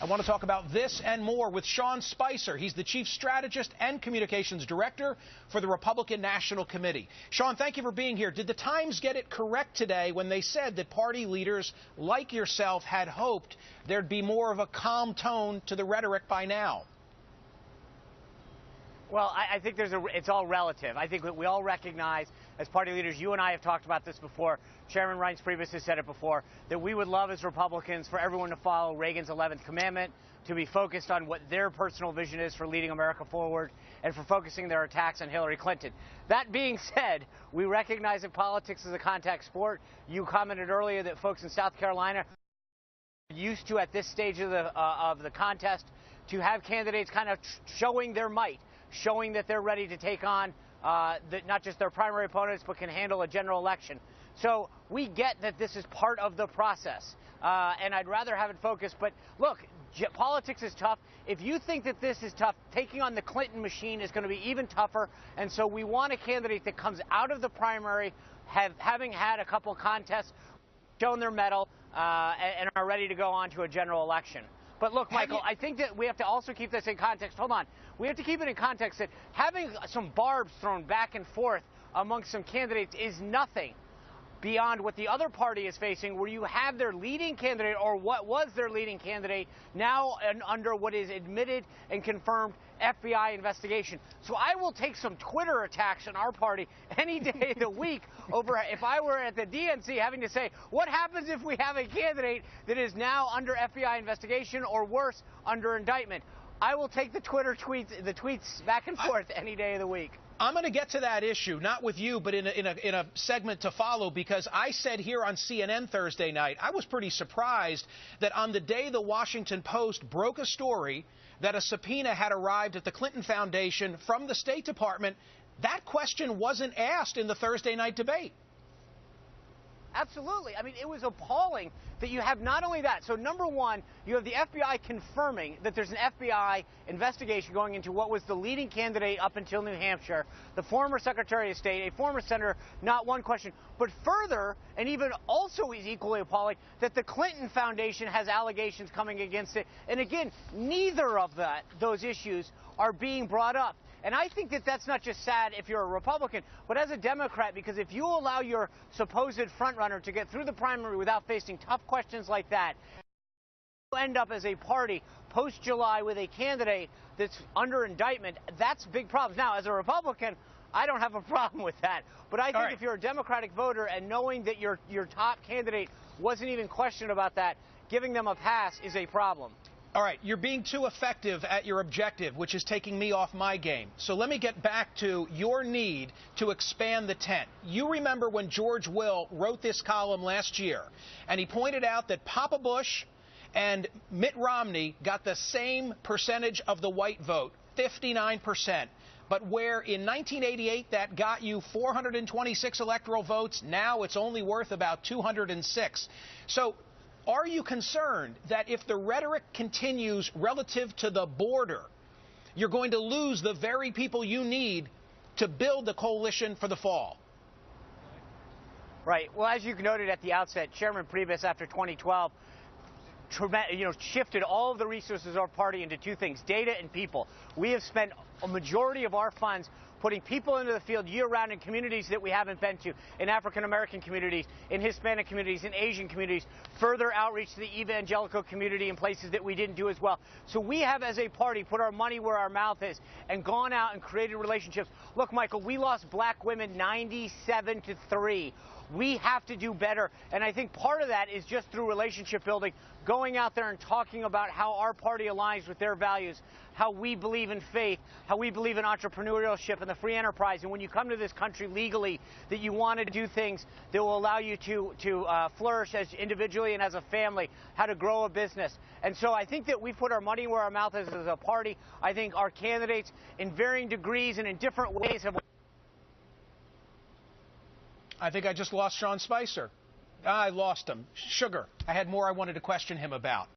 I want to talk about this and more with Sean Spicer. He's the Chief Strategist and Communications Director for the Republican National Committee. Sean, thank you for being here. Did the Times get it correct today when they said that party leaders like yourself had hoped there'd be more of a calm tone to the rhetoric by now? Well, I think it's all relative. I think that we all recognize, as party leaders, you and I have talked about this before, Chairman Reince Priebus has said it before, that we would love as Republicans for everyone to follow Reagan's 11th commandment, to be focused on what their personal vision is for leading America forward, and for focusing their attacks on Hillary Clinton. That being said, we recognize that politics is a contact sport. You commented earlier that folks in South Carolina are used to, at this stage of the contest, to have candidates kind of showing their might, showing that they're ready to take on not just their primary opponents, but can handle a general election. So we get that this is part of the process, and I'd rather have it focused. But look, politics is tough. If you think that this is tough, taking on the Clinton machine is going to be even tougher. And so we want a candidate that comes out of the primary, having had a couple contests, shown their mettle, and are ready to go on to a general election. But look, Michael, I think that we have to also keep this in context. Hold on. We have to keep it in context that having some barbs thrown back and forth amongst some candidates is nothing beyond what the other party is facing, where you have their leading candidate, or what was their leading candidate, now under what is admitted and confirmed FBI investigation. So I will take some Twitter attacks on our party any day of the week over if I were at the DNC having to say, what happens if we have a candidate that is now under FBI investigation or worse, under indictment? I will take the Twitter tweets back and forth any day of the week. I'm going to get to that issue, not with you, but in a segment to follow, because I said here on CNN Thursday night, I was pretty surprised that on the day the Washington Post broke a story that a subpoena had arrived at the Clinton Foundation from the State Department, that question wasn't asked in the Thursday night debate. Absolutely. I mean, it was appalling that you have not only that. So, number one, you have the FBI confirming that there's an FBI investigation going into what was the leading candidate up until New Hampshire, the former Secretary of State, a former senator, not one question. But further, and even also is equally appalling, that the Clinton Foundation has allegations coming against it. And again, neither of those issues are being brought up. And I think that that's not just sad if you're a Republican, but as a Democrat, because if you allow your supposed frontrunner to get through the primary without facing tough questions like that, you end up as a party post-July with a candidate that's under indictment. That's big problems. Now, as a Republican, I don't have a problem with that. But I think if you're a Democratic voter and knowing that your top candidate wasn't even questioned about that, giving them a pass is a problem. All right, you're being too effective at your objective, which is taking me off my game. So let me get back to your need to expand the tent. You remember when George Will wrote this column last year, and he pointed out that Papa Bush and Mitt Romney got the same percentage of the white vote, 59%. But where in 1988 that got you 426 electoral votes, now it's only worth about 206. So are you concerned that if the rhetoric continues relative to the border, you're going to lose the very people you need to build the coalition for the fall? Right. Well, as you noted at the outset, Chairman Priebus, after 2012, shifted all of the resources of our party into two things, data and people. We have spent a majority of our funds putting people into the field year-round in communities that we haven't been to, in African-American communities, in Hispanic communities, in Asian communities, further outreach to the evangelical community in places that we didn't do as well. So we have, as a party, put our money where our mouth is and gone out and created relationships. Look, Michael, we lost black women 97-3. We have to do better, and I think part of that is just through relationship building, going out there and talking about how our party aligns with their values, how we believe in faith, how we believe in entrepreneurship and the free enterprise, and when you come to this country legally, that you want to do things that will allow you to flourish as individually and as a family, how to grow a business. And so I think that we put our money where our mouth is as a party. I think our candidates, in varying degrees and in different ways, have... I think I just lost Sean Spicer. I lost him. Sugar. I had more I wanted to question him about.